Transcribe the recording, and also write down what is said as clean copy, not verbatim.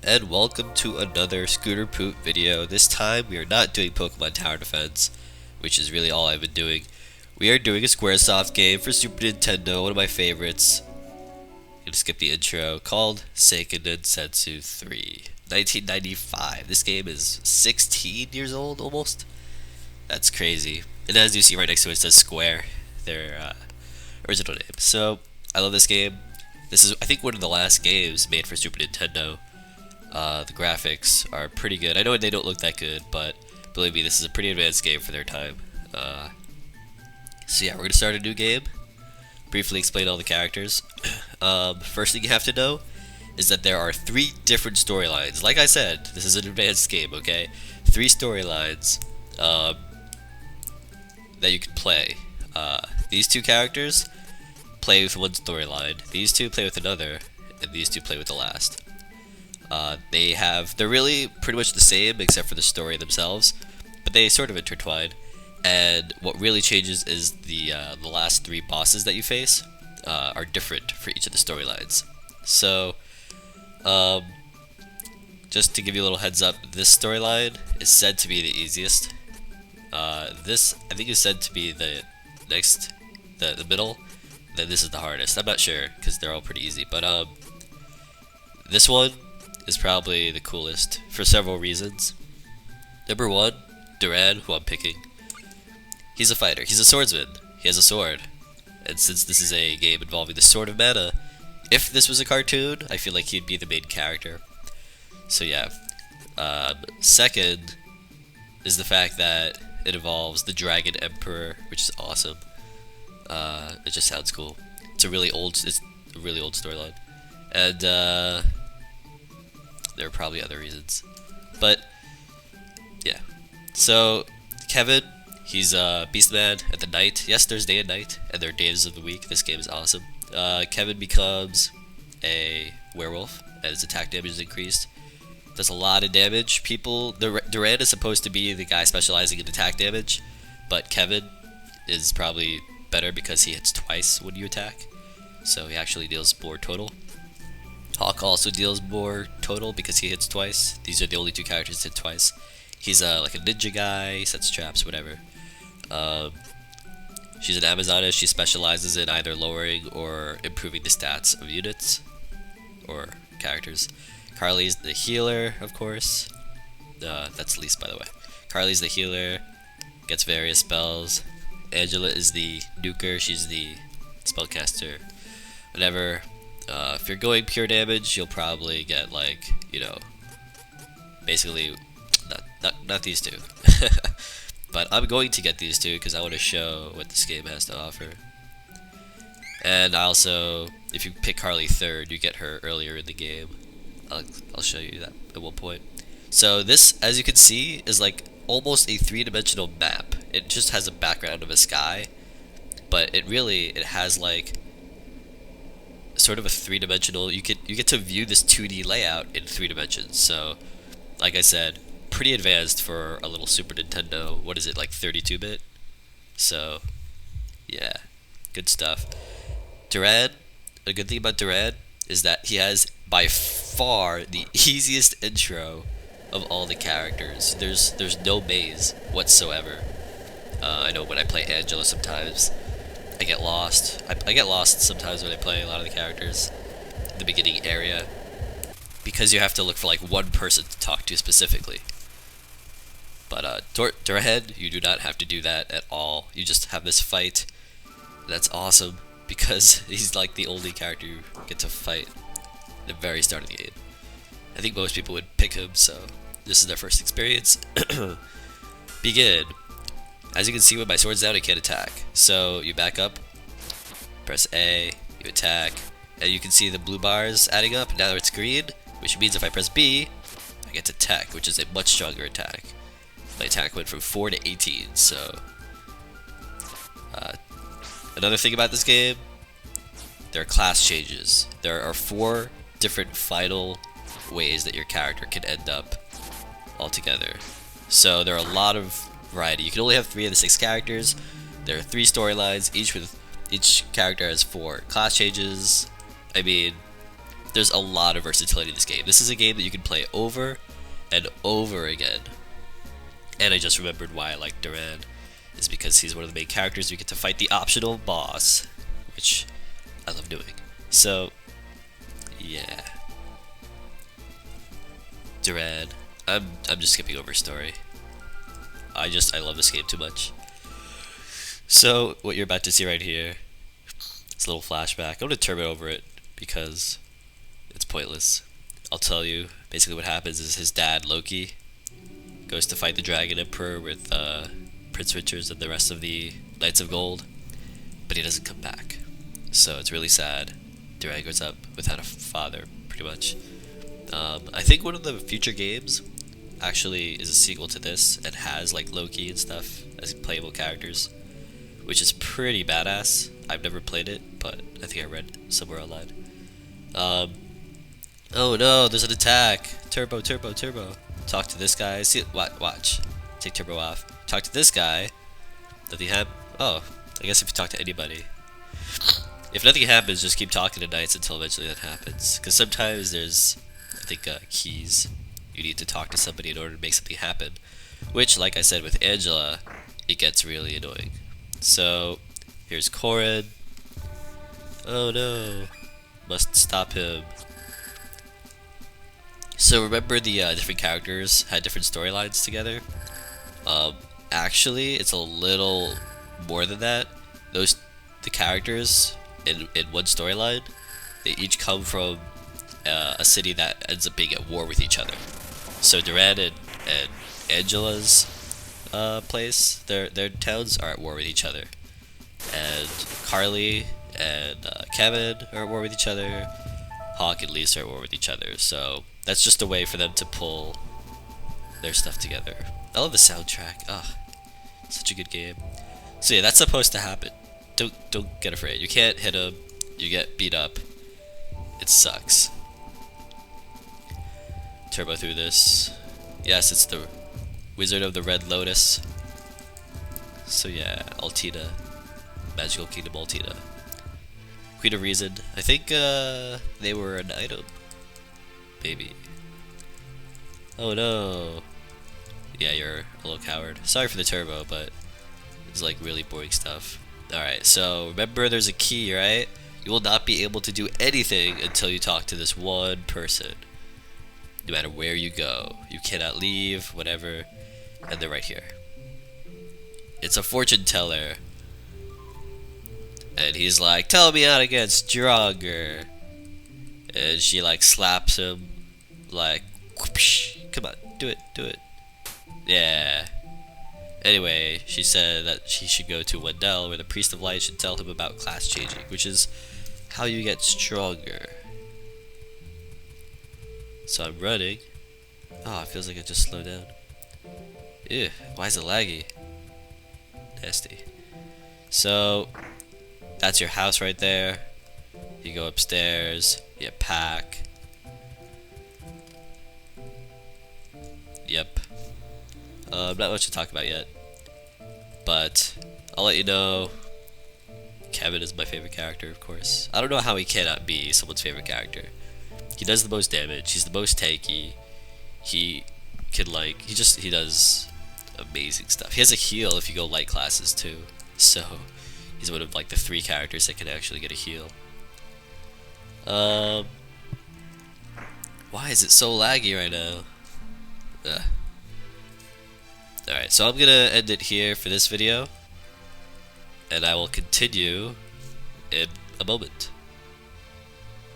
and welcome to another scooter poop video. This time we are not doing Pokemon Tower Defense, which is really all I've been doing. We are doing a Squaresoft game for Super Nintendo, one of my favorites. I'm gonna skip the intro, called Seiken Densetsu 3. 1995. This game is 16 years old almost. That's crazy. And as you see right next to it, it says Square, their original name. So I love this game. This is, I think, one of the last games made for Super Nintendo. The graphics are pretty good. I know they don't look that good, but believe me, this is a pretty advanced game for their time. So yeah, we're gonna start a new game. Briefly explain all the characters. First thing you have to know is that there are 3 different storylines. Like I said, this is an advanced game, okay? 3 storylines that you can play. These 2 characters play with one storyline. These 2 play with another, and these 2 play with the last. They're really pretty much the same except for the story themselves, but they sort of intertwine. And what really changes is the last 3 bosses that you face are different for each of the storylines. So, just to give you a little heads up, this storyline is said to be the easiest. This, I think, is said to be the middle. Then this is the hardest. I'm not sure because they're all pretty easy, but this one is probably the coolest for several reasons. Number 1, Duran, who I'm picking. He's a fighter. He's a swordsman. He has a sword. And since this is a game involving the Sword of Mana, if this was a cartoon, I feel like he'd be the main character. So yeah. Second is the fact that it involves the Dragon Emperor, which is awesome. It just sounds cool. It's a really old storyline. And there are probably other reasons. But yeah. So Kevin, he's Beastman at the night. Yes, there's day and night, and there are days of the week. This game is awesome. Kevin becomes a werewolf, and his attack damage is increased. Does a lot of damage. Duran is supposed to be the guy specializing in attack damage, but Kevin is probably better because he hits twice when you attack, so he actually deals more total. Hawk also deals more total because he hits twice. These are the only 2 characters that hit twice. He's like a ninja guy, he sets traps, whatever. She's an Amazoness. She specializes in either lowering or improving the stats of units or characters. Carly's the healer, of course. That's Lise, by the way. Carly's the healer, gets various spells. Angela is the nuker. She's the spellcaster. Whatever. If you're going pure damage, you'll probably get, like, you know, basically not these 2. But I'm going to get these 2 because I want to show what this game has to offer. And also, if you pick Carly 3rd, you get her earlier in the game. I'll show you that at one point. So this, as you can see, is like almost a 3-dimensional map. It just has a background of a sky, but it has like sort of a 3-dimensional. You get to view this 2D layout in 3 dimensions. So, like I said, pretty advanced for a little Super Nintendo. What is it, like 32-bit? So, yeah, good stuff. Duran, a good thing about Duran is that he has by far the easiest intro of all the characters. There's no maze whatsoever. I know when I play Angela sometimes I get lost. I get lost sometimes when I play a lot of the characters in the beginning area because you have to look for like one person to talk to specifically. But Duran, you do not have to do that at all. You just have this fight. That's awesome because he's like the only character you get to fight at the very start of the game. I think most people would pick him, so this is their first experience. Begin. As you can see, with my sword's down, I can't attack. So you back up, press A, you attack, and you can see the blue bars adding up. Now it's green, which means if I press B, I get to attack, which is a much stronger attack. My attack went from 4 to 18, so... another thing about this game, there are class changes. There are 4 different final ways that your character can end up altogether. So there are a lot of variety. You can only have 3 of the 6 characters. There are 3 storylines, each character has 4 class changes. I mean, there's a lot of versatility in this game. This is a game that you can play over and over again. And I just remembered why I like Duran. Is because he's one of the main characters. You get to fight the optional boss, which I love doing. So, yeah. Duran. I'm just skipping over story. I love this game too much. So, what you're about to see right here, it's a little flashback. I'm gonna turbo over it because it's pointless. I'll tell you, basically what happens is his dad, Loki, goes to fight the Dragon Emperor with Prince Richards and the rest of the Knights of Gold, but he doesn't come back. So it's really sad. Duran grows up without a father, pretty much. I think one of the future games actually is a sequel to this and has like Loki and stuff as playable characters, which is pretty badass. I've never played it, but I think I read somewhere online. Oh no, there's an attack! Turbo, turbo, turbo. Talk to this guy. See, watch. Take turbo off. Talk to this guy. Nothing happens. Oh, I guess if you talk to anybody. If nothing happens, just keep talking to knights until eventually that happens. Because sometimes there's, I think, keys. You need to talk to somebody in order to make something happen. Which, like I said with Angela, it gets really annoying. So, here's Corin. Oh no. Must stop him. So remember the different characters had different storylines together? Actually, it's a little more than that. The characters in one storyline, they each come from a city that ends up being at war with each other. So Duran and Angela's place, their towns are at war with each other, and Carly and Kevin are at war with each other. Hawk and Lisa are at war with each other. So that's just a way for them to pull their stuff together. I love the soundtrack. Ah, such a good game. So yeah, that's supposed to happen. Don't get afraid. You can't hit him. You get beat up. It sucks. Turbo through this. Yes, it's the Wizard of the Red Lotus. So yeah, Altina. Magical Kingdom Altina. Queen of Reason. I think they were an item. Maybe. Oh no. Yeah, you're a little coward. Sorry for the turbo, but it's like really boring stuff. Alright, so remember there's a key, right? You will not be able to do anything until you talk to this one person. No matter where you go. You cannot leave, whatever. And they're right here. It's a fortune teller. And he's like, tell me how to get stronger. And she like slaps him. Like, whoosh, come on, do it, do it. Yeah. Anyway, she said that he should go to Wendell, where the Priest of Light should tell him about class changing, which is how you get stronger. So I'm running. Oh, it feels like it just slowed down. Ew, why is it laggy? Nasty. So, that's your house right there. You go upstairs, you pack. Yep. Not much to talk about yet. But, I'll let you know. Kevin is my favorite character, of course. I don't know how he cannot be someone's favorite character. He does the most damage, he's the most tanky. He can like, he does amazing stuff. He has a heal if you go light classes too. So, he's one of like the 3 characters that can actually get a heal. Why is it so laggy right now? Ugh. Alright, so I'm gonna end it here for this video, and I will continue in a moment.